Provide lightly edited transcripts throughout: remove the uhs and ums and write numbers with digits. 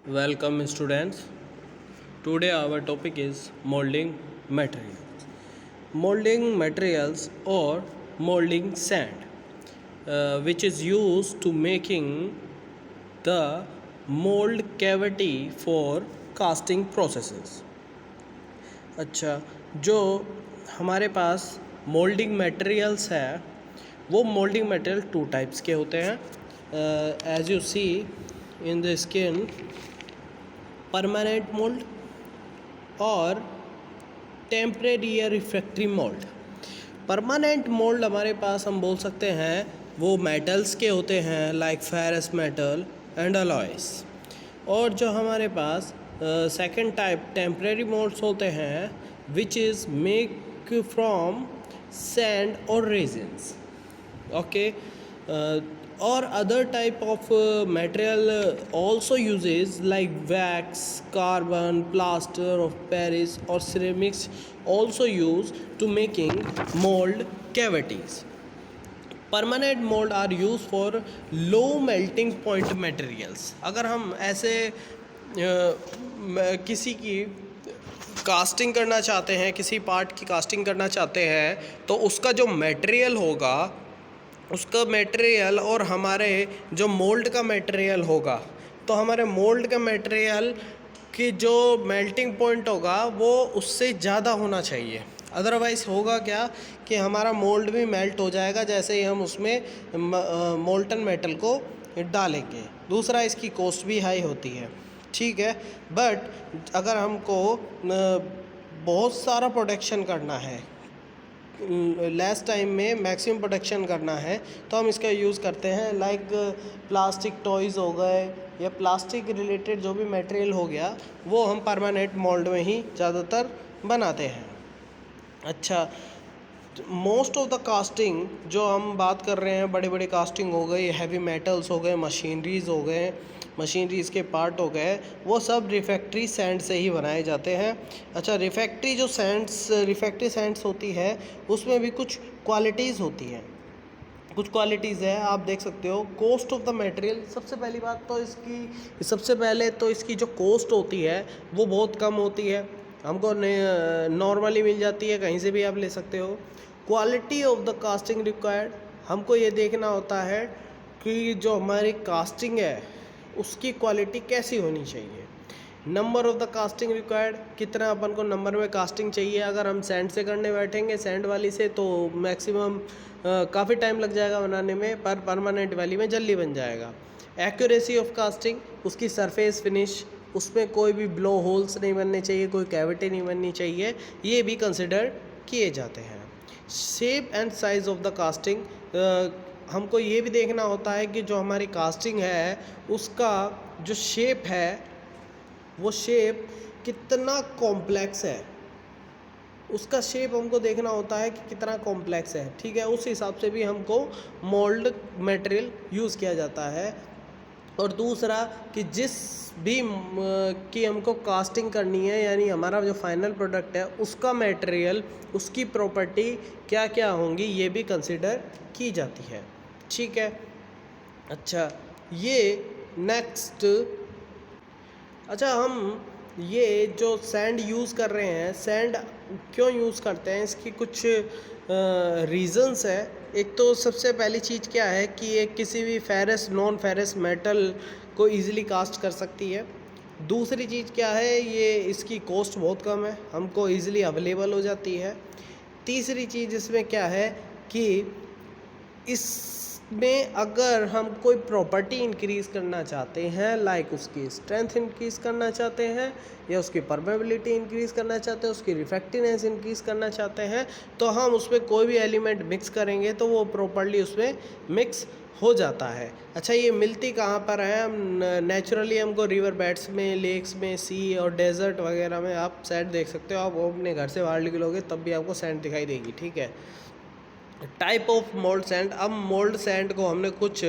Welcome students. Today our topic is molding materials. Molding materials or molding sand, which is used to making the mold cavity for casting processes. अच्छा, जो हमारे पास moulding materials है वो moulding material two types के होते हैं. As you see in the skin, permanent mould और temporary या रिफ्रैक्टरी मोल्ड. परमानेंट मोल्ड हमारे पास हम बोल सकते हैं वो मेटल्स के होते हैं like ferrous metal and alloys. और जो हमारे पास सेकंड टाइप टेम्परेरी मोल्ड्स होते हैं which is make from sand और रेजिन्स. ओके. और other type of material also uses like wax, carbon, plaster of Paris or ceramics also used to making mold cavities. Permanent mold are used for low melting point materials. अगर हम ऐसे किसी की casting करना चाहते हैं, किसी पार्ट की कास्टिंग करना चाहते हैं तो उसका जो मटेरियल होगा, उसका मटेरियल और हमारे जो मोल्ड का मटेरियल होगा, तो हमारे मोल्ड का मटेरियल की जो मेल्टिंग पॉइंट होगा वो उससे ज़्यादा होना चाहिए. अदरवाइज़ होगा क्या कि हमारा मोल्ड भी मेल्ट हो जाएगा जैसे ही हम उसमें मोल्टन मेटल को डालेंगे. दूसरा, इसकी कॉस्ट भी हाई होती है. ठीक है. बट अगर हमको बहुत सारा प्रोडक्शन करना है, लेस टाइम में मैक्सिमम प्रोडक्शन करना है, तो हम इसका यूज़ करते हैं लाइक प्लास्टिक टॉयज़ हो गए या प्लास्टिक रिलेटेड जो भी मटेरियल हो गया वो हम परमानेंट मोल्ड में ही ज़्यादातर बनाते हैं. अच्छा, मोस्ट ऑफ द कास्टिंग जो हम बात कर रहे हैं, बड़े बड़े कास्टिंग हो गए, हैवी मेटल्स हो गए, मशीनरीज़ हो गए, मशीनरीज़ के पार्ट हो गए, वो सब रिफैक्ट्री सैंड से ही बनाए जाते हैं. अच्छा, रिफैक्ट्री सैंड्स होती है उसमें भी कुछ क्वालिटीज़ होती हैं. कुछ क्वालिटीज़ है, आप देख सकते हो. कॉस्ट ऑफ द मटेरियल, सबसे पहली बात तो सबसे पहले तो इसकी जो कॉस्ट होती है वो बहुत कम होती है, हमको नॉर्मली मिल जाती है, कहीं से भी आप ले सकते हो. Quality of the casting required, हमको ये देखना होता है कि जो हमारी कास्टिंग है उसकी क्वालिटी कैसी होनी चाहिए. Number of the casting required, कितना अपन को नंबर में कास्टिंग चाहिए. अगर हम सैंड से करने बैठेंगे, सैंड वाली से, तो मैक्सिमम काफ़ी टाइम लग जाएगा बनाने में, पर परमानेंट वाली में जल्दी बन जाएगा. एक्यूरेसी ऑफ कास्टिंग, उसकी सरफेस फिनिश, उसमें कोई भी ब्लो होल्स नहीं बनने चाहिए, कोई कैविटी नहीं बननी चाहिए, ये भी कंसिडर किए जाते हैं. Shape and size of the casting, हमको ये भी देखना होता है कि जो हमारी कास्टिंग है उसका जो शेप है वो शेप कितना कॉम्प्लेक्स है, उसका शेप हमको देखना होता है कि कितना कॉम्प्लेक्स है. ठीक है. उस हिसाब से भी हमको मोल्ड मटेरियल यूज़ किया जाता है. और दूसरा कि जिस भी की हमको कास्टिंग करनी है, यानी हमारा जो फाइनल प्रोडक्ट है उसका मटेरियल, उसकी प्रॉपर्टी क्या क्या होंगी, ये भी कंसिडर की जाती है. ठीक है. अच्छा, ये नेक्स्ट. अच्छा, हम ये जो सैंड यूज़ कर रहे हैं, सैंड क्यों यूज़ करते हैं, इसकी कुछ रीज़न्स है. एक तो सबसे पहली चीज़ क्या है कि ये किसी भी फेरस, नॉन फेरस मेटल को इजीली कास्ट कर सकती है. दूसरी चीज़ क्या है, ये इसकी कॉस्ट बहुत कम है, हमको इजीली अवेलेबल हो जाती है. तीसरी चीज़ इसमें क्या है कि इसमें अगर हम कोई प्रॉपर्टी इंक्रीज़ करना चाहते हैं, लाइक उसकी स्ट्रेंथ इंक्रीज़ करना चाहते हैं या उसकी परमेबिलिटी इंक्रीज़ करना चाहते हैं, उसकी रिफेक्टिवनेस इंक्रीज़ करना चाहते हैं, तो हम उसमें कोई भी एलिमेंट मिक्स करेंगे तो वो प्रॉपर्ली उसमें मिक्स हो जाता है. अच्छा, ये मिलती कहाँ पर है, हम नेचुरली हमको रिवर बेड्स में, लेक्स में, सी और डेजर्ट वगैरह में आप सैंड देख सकते हो. आप अपने घर से बाहर निकलोगे तब भी आपको सैंड दिखाई देगी. ठीक है. टाइप ऑफ मोल्ड सैंड, अब मोल्ड सैंड को हमने कुछ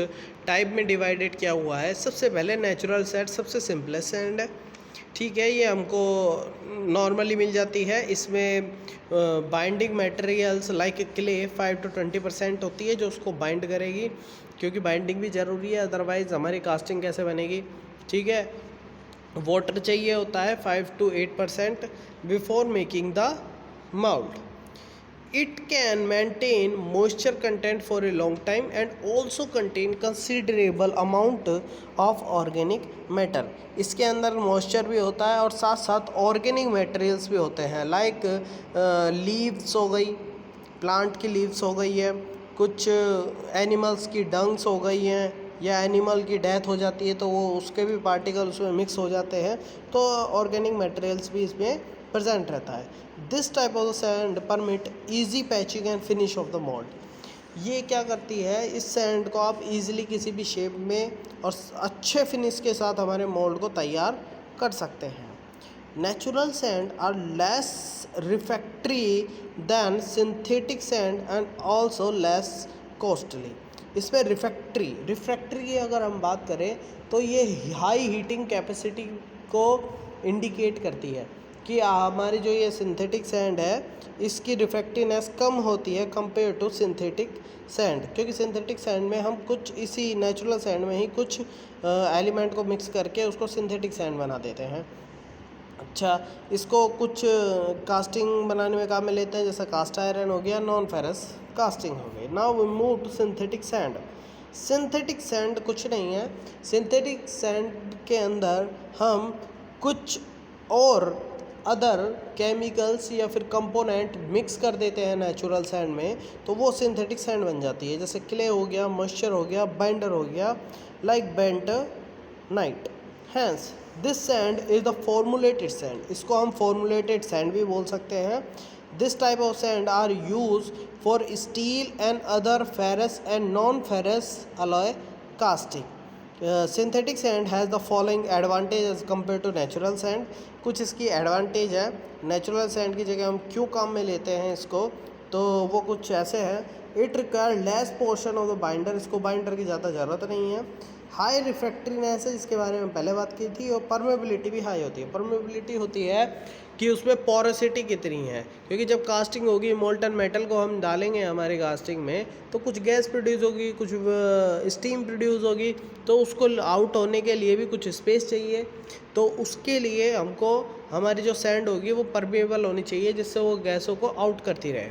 टाइप में डिवाइडेड किया हुआ है. सबसे पहले नेचुरल सैंड, सबसे सिंपलेस्ट सैंड है. ठीक है. ये हमको नॉर्मली मिल जाती है. इसमें binding materials like clay 5 to 20% होती है जो उसको बाइंड करेगी, क्योंकि बाइंडिंग भी ज़रूरी है, अदरवाइज़ हमारी कास्टिंग कैसे बनेगी. ठीक है. वाटर चाहिए होता है 5 to 8% before making the mold. It can maintain moisture content for a long time and also contain considerable amount of organic matter. इसके अंदर मॉइस्चर भी होता है और साथ साथ ऑर्गेनिक मटेरियल्स भी होते हैं, लाइक लीव्स हो गई, प्लांट की लीव्स हो गई है, कुछ एनिमल्स की डंग्स हो गई हैं, या एनिमल की डेथ हो जाती है तो वो उसके भी पार्टिकल उसमें मिक्स हो जाते हैं, तो ऑर्गेनिक मटेरियल्स भी इसमें प्रेजेंट रहता है. This type of sand permit easy patching and finish of the mould. ये क्या करती है, इस सैंड को आप इजीली किसी भी शेप में और अच्छे फिनिश के साथ हमारे मोल्ड को तैयार कर सकते हैं. Natural sand are less refractory than synthetic sand and also less costly. इसमें रिफ्रैक्ट्री की अगर हम बात करें तो ये हाई हीटिंग कैपेसिटी को इंडिकेट करती है कि हमारी जो ये सिंथेटिक सैंड है इसकी रिफ्रैक्टिवनेस कम होती है कंपेयर टू सिंथेटिक सैंड, क्योंकि सिंथेटिक सैंड में हम कुछ इसी नेचुरल सैंड में ही कुछ एलिमेंट को मिक्स करके उसको सिंथेटिक सैंड बना देते हैं. अच्छा, इसको कुछ कास्टिंग बनाने में काम में लेते हैं, जैसे कास्ट आयरन हो गया, नॉन फेरस कास्टिंग हो गई. Now we move to synthetic sand. Synthetic sand कुछ नहीं है, सिंथेटिक सैंड के अंदर हम कुछ और अदर केमिकल्स या फिर कंपोनेंट मिक्स कर देते हैं नेचुरल सैंड में, तो वो सिंथेटिक सैंड बन जाती है. जैसे क्ले हो गया, मॉइस्चर हो गया, बाइंडर हो गया, like bentonite. Hence this sand is the formulated sand. इसको हम फॉर्मुलेटेड सैंड भी बोल सकते हैं. This type of sand are use for steel and other ferrous and non ferrous alloy casting. Synthetic sand has the following advantage as compare to natural sand. कुछ इसकी advantage है. Natural sand की जगह हम क्यों काम में लेते हैं इसको, तो वो कुछ ऐसे हैं. It require less portion of the binder. इसको बाइंडर की ज़्यादा ज़रूरत नहीं है. हाई रिफ्रैक्ट्रीनेस है, जिसके बारे में पहले बात की थी. और परमेबिलिटी भी हाई होती है. परमेबिलिटी होती है कि उसमें पोरोसिटी कितनी है, क्योंकि जब कास्टिंग होगी मोल्टन मेटल को हम डालेंगे हमारे कास्टिंग में तो कुछ गैस प्रोड्यूस होगी, कुछ स्टीम प्रोड्यूस होगी, तो उसको आउट होने के लिए भी कुछ स्पेस चाहिए. तो उसके लिए हमको हमारी जो सैंड होगी वो परमेबल होनी चाहिए, जिससे वो गैसों को आउट करती रहे.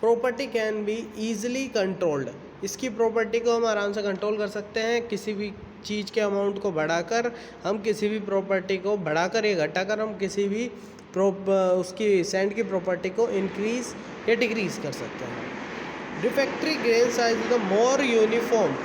Property can be easily controlled. इसकी प्रॉपर्टी को हम आराम से कंट्रोल कर सकते हैं. किसी भी चीज़ के अमाउंट को बढ़ाकर हम किसी भी प्रॉपर्टी को बढ़ाकर या घटाकर हम किसी भी उसकी सैंड की प्रॉपर्टी को इंक्रीज या डिक्रीज कर सकते हैं. Refractory grain size is the more uniform.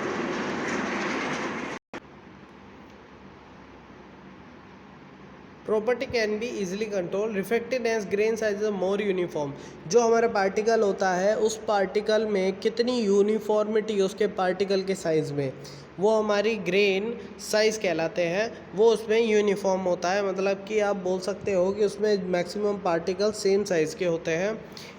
Property can be easily control. Refractiveness grain size is more uniform. जो हमारा पार्टिकल होता है उस पार्टिकल में कितनी यूनिफॉर्मिटी उसके पार्टिकल के साइज़ में, वो हमारी ग्रेन साइज़ कहलाते हैं. वो उसमें यूनिफॉर्म होता है, मतलब कि आप बोल सकते हो कि उसमें मैक्सिमम पार्टिकल सेम साइज़ के होते हैं.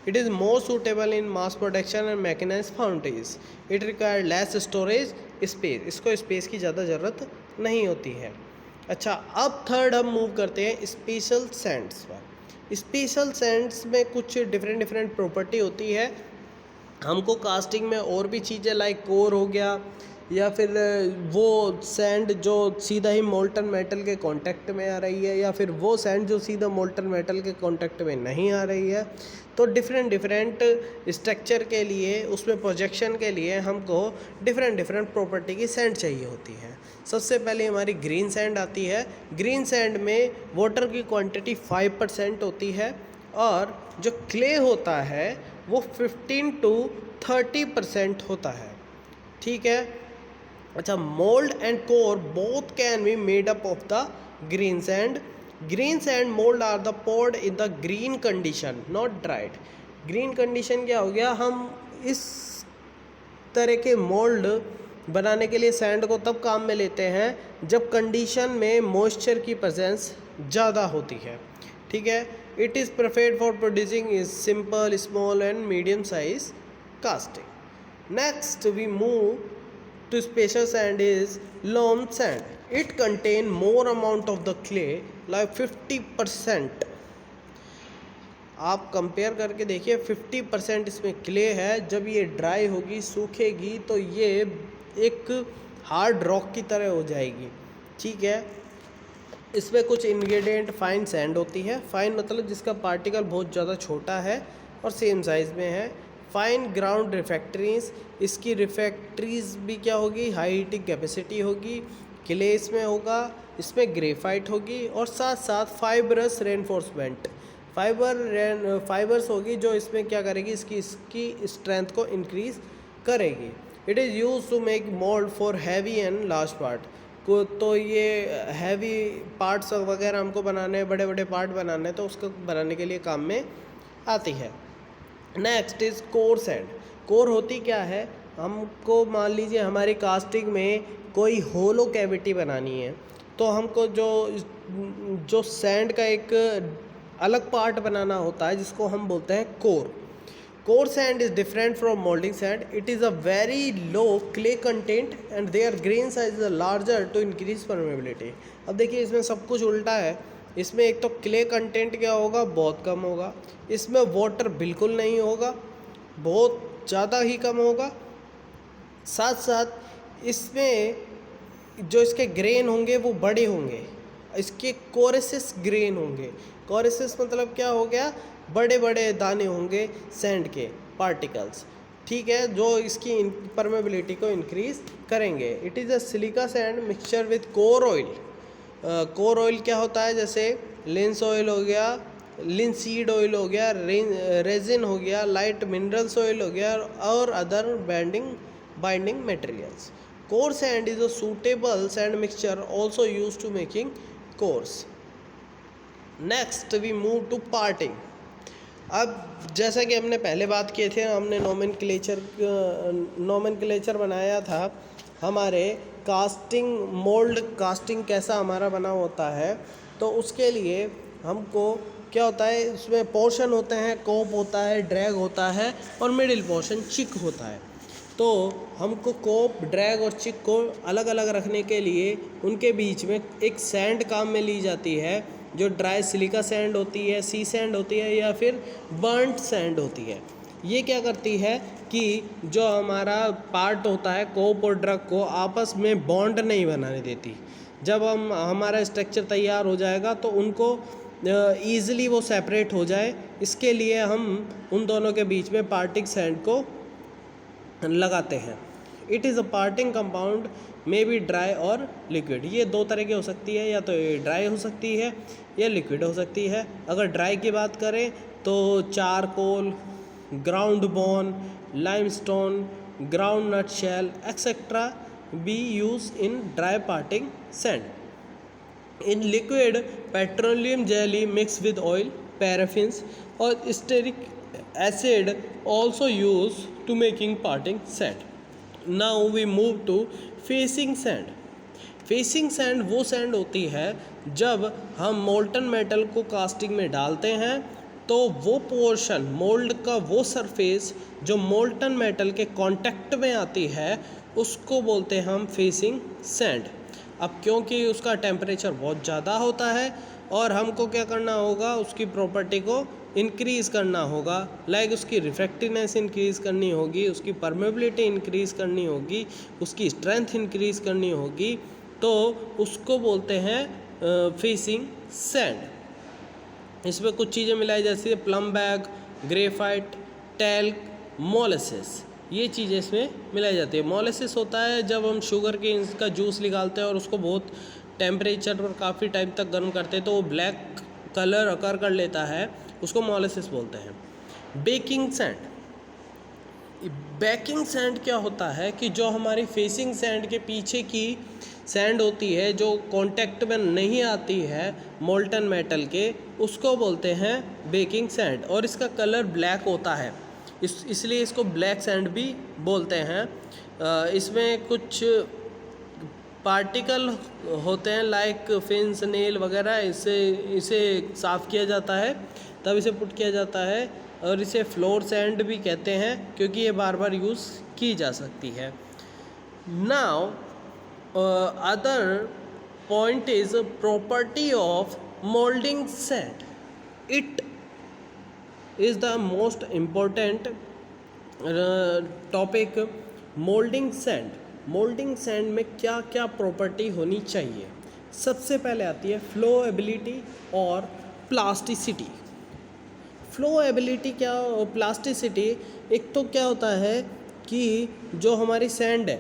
It is more suitable in mass production and mechanised foundries. It require less storage space. इसको स्पेस की ज़्यादा ज़रूरत नहीं होती है. अच्छा, अब थर्ड हम मूव करते हैं स्पेशल सैंड्स पर. स्पेशल सैंड्स में कुछ डिफरेंट प्रॉपर्टी होती है. हमको कास्टिंग में और भी चीज़ें लाइक कोर हो गया, या फिर वो सैंड जो सीधा ही मोल्टन मेटल के कांटेक्ट में आ रही है, या फिर वो सैंड जो सीधा मोल्टन मेटल के कांटेक्ट में नहीं आ रही है. तो डिफरेंट स्ट्रक्चर के लिए, उसमें प्रोजेक्शन के लिए हमको डिफरेंट प्रॉपर्टी की सैंड चाहिए होती है. सबसे पहले हमारी ग्रीन सैंड आती है. ग्रीन सैंड में वाटर की क्वांटिटी 5% होती है, और जो क्ले होता है वो 15 to 30% होता है. ठीक है. अच्छा, mould and core both can be made up of the green sand. Green sand mould are the poured in the green condition, not dried. Green condition क्या हो गया, हम इस तरह के मोल्ड बनाने के लिए सैंड को तब काम में लेते हैं जब कंडीशन में मॉइस्चर की प्रेजेंस ज़्यादा होती है. ठीक है. It is preferred for producing is simple, small and medium size casting. Next we move to special sand is loam sand. It contain more amount of the clay, like 50%. आप compare करके देखिए, 50% इसमें clay है. जब ये dry होगी, सूखेगी, तो ये एक हार्ड रॉक की तरह हो जाएगी. ठीक है. इसमें कुछ इंग्रेडिएंट फाइन सैंड होती है। फाइन मतलब जिसका पार्टिकल बहुत ज़्यादा छोटा है और सेम साइज़ में है। फाइन ग्राउंड रिफैक्ट्रीज, इसकी रिफैक्ट्रीज भी क्या होगी, हाई हीटिंग कैपेसिटी होगी। क्ले इसमें होगा, इसमें ग्रेफाइट होगी और साथ साथ फाइबरस रेनफोर्समेंट, फाइबर्स होगी जो इसमें क्या करेगी, इसकी स्ट्रेंथ को इंक्रीज करेगी। It is use to make mould for heavy and large part को, तो ये हैवी पार्ट्स वगैरह हमको बनाने, बड़े बड़े पार्ट बनाने, तो उसको बनाने के लिए काम में आती है। Next is core sand. Core होती क्या है, हमको मान लीजिए हमारी कास्टिंग में कोई होलो कैविटी बनानी है, तो हमको जो सैंड का एक अलग पार्ट बनाना होता है जिसको हम बोलते हैं core. Core sand is different from moulding sand. It is a very low clay content and there grain size is larger to increase permeability. अब देखिए इसमें सब कुछ उल्टा है। इसमें एक तो क्ले कंटेंट क्या होगा, बहुत कम होगा। इसमें वाटर बिल्कुल नहीं होगा, बहुत ज़्यादा ही कम होगा। साथ साथ इसमें जो इसके ग्रेन होंगे वो बड़े होंगे, इसके कोरेसिस ग्रेन होंगे। कोरेसिस मतलब क्या हो गया, बड़े बड़े दाने होंगे सैंड के पार्टिकल्स, ठीक है, जो इसकी परमेबिलिटी को इंक्रीज करेंगे। It is a silica sand mixture with core oil. Core oil क्या होता है, जैसे लिंस ऑयल हो गया, लिंसीड ऑयल हो गया, रेजिन हो गया, लाइट मिनरल्स ऑयल हो गया और other binding materials. Core sand is a suitable sand mixture also used to making cores. Next we move to parting. अब जैसा कि हमने पहले बात किए थे, हमने नोमेनक्लेचर बनाया था हमारे कास्टिंग, मोल्ड कास्टिंग कैसा हमारा बना होता है, तो उसके लिए हमको क्या होता है, इसमें पोर्शन होते हैं, कोप होता है, ड्रैग होता है और मिडिल पोर्शन चिक होता है। तो हमको कोप, ड्रैग और चिक को अलग अलग रखने के लिए उनके बीच में एक सैंड काम में ली जाती है, जो ड्राई सिलिका सैंड होती है, सी सैंड होती है या फिर बर्न्ट सैंड होती है। ये क्या करती है कि जो हमारा पार्ट होता है कोप और ड्रग को आपस में बॉन्ड नहीं बनाने देती। जब हमारा स्ट्रक्चर तैयार हो जाएगा तो उनको ईज़िली वो सेपरेट हो जाए, इसके लिए हम उन दोनों के बीच में पार्टिंग सैंड को लगाते हैं। It is a parting compound may be dry और लिक्विड। ये दो तरह की हो सकती है, या तो ये ड्राई हो सकती है या लिक्विड हो सकती है। अगर ड्राई की बात करें तो charcoal, ground bone, limestone, ground nut shell etcetera be use in dry parting sand. In liquid petroleum jelly mix with oil, paraffins और stearic acid also used to making parting sand. Now we move to facing sand. Facing sand वो sand होती है जब हम molten metal को casting में डालते हैं तो वो पोर्शन, मोल्ड का वो सरफेस जो मोल्टन मेटल के कांटेक्ट में आती है उसको बोलते हैं हम फेसिंग सैंड। अब क्योंकि उसका टेम्परेचर बहुत ज़्यादा होता है और हमको क्या करना होगा, उसकी प्रॉपर्टी को इंक्रीज़ करना होगा, लाइक उसकी रिफ्रैक्टिवनेस इंक्रीज़ करनी होगी, उसकी परमेबिलिटी इंक्रीज़ करनी होगी, उसकी स्ट्रेंथ इंक्रीज़ करनी होगी, तो उसको बोलते हैं फेसिंग सैंड। इसमें कुछ चीज़ें मिलाई जैसे plum bag, graphite, talc, molasses, ये चीज़ें इसमें मिलाई जाती है। मोलेसिस होता है जब हम शुगर के इसका जूस निकालते हैं और उसको बहुत टेम्परेचर पर काफ़ी टाइम तक गर्म करते हैं तो वो ब्लैक कलर अकर कर लेता है, उसको मोलेसिस बोलते हैं। बेकिंग सैंड, बेकिंग सैंड क्या होता है कि जो हमारी फेसिंग सैंड के पीछे की सैंड होती है जो कांटेक्ट में नहीं आती है मोल्टन मेटल के, उसको बोलते हैं बेकिंग सैंड और इसका कलर ब्लैक होता है, इसलिए इसको ब्लैक सैंड भी बोलते हैं। इसमें कुछ पार्टिकल होते हैं लाइक फिन्स, नेल वगैरह, इसे साफ़ किया जाता है तब इसे पुट किया जाता है और इसे फ्लोर सैंड भी कहते हैं क्योंकि ये बार बार यूज़ की जा सकती है। Now other point is property of moulding sand. It is the most important topic. Moulding sand, moulding sand में क्या क्या प्रॉपर्टी होनी चाहिए। सबसे पहले आती है फ्लोएबिलिटी और प्लास्टिसिटी। फ्लोएबिलिटी क्या और प्लास्टिसिटी, एक तो क्या होता है कि जो हमारी सैंड है,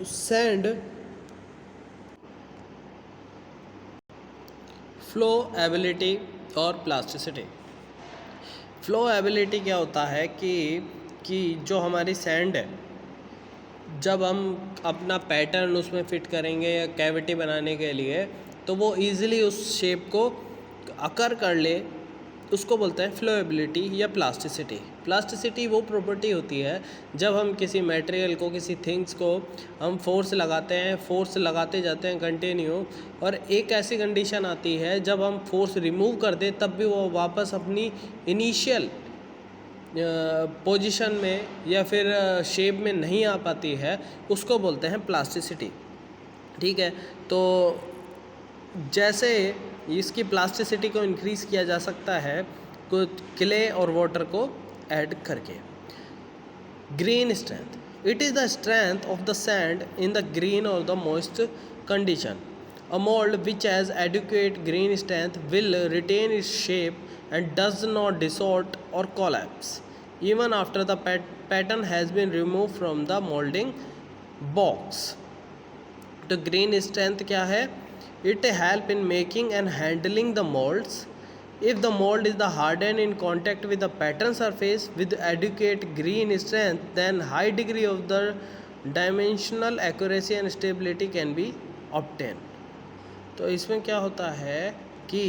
सैंड फ्लोएबिलिटी और प्लास्टिसिटी। फ्लोएबिलिटी क्या होता है कि जो हमारी सैंड है, जब हम अपना पैटर्न उसमें फिट करेंगे या कैविटी बनाने के लिए, तो वो इजीली उस शेप को अकर कर ले, उसको बोलते हैं फ्लोएबिलिटी या प्लास्टिसिटी। प्लास्टिसिटी वो प्रॉपर्टी होती है जब हम किसी मटेरियल को, किसी थिंग्स को हम फोर्स लगाते हैं, फोर्स लगाते जाते हैं कंटिन्यू, और एक ऐसी कंडीशन आती है जब हम फोर्स रिमूव कर दें तब भी वो वापस अपनी इनिशियल पोजीशन में या फिर शेप में नहीं आ पाती है, उसको बोलते हैं प्लास्टिसिटी। ठीक है, तो जैसे इसकी प्लास्टिसिटी को इंक्रीज़ किया जा सकता है कुछ क्ले और वाटर को ऐड करके। Green strength, it is the strength of the sand in the green और the moist condition. A mold which has adequate grain strength will retain its shape and does not distort or collapse even after the pattern has been removed from the molding box. तो grain strength क्या है? It help in making and handling the molds. If the mold is the hardened in contact with the pattern surface with adequate grain strength, then high degree of the dimensional accuracy and stability can be obtained. तो इसमें क्या होता है कि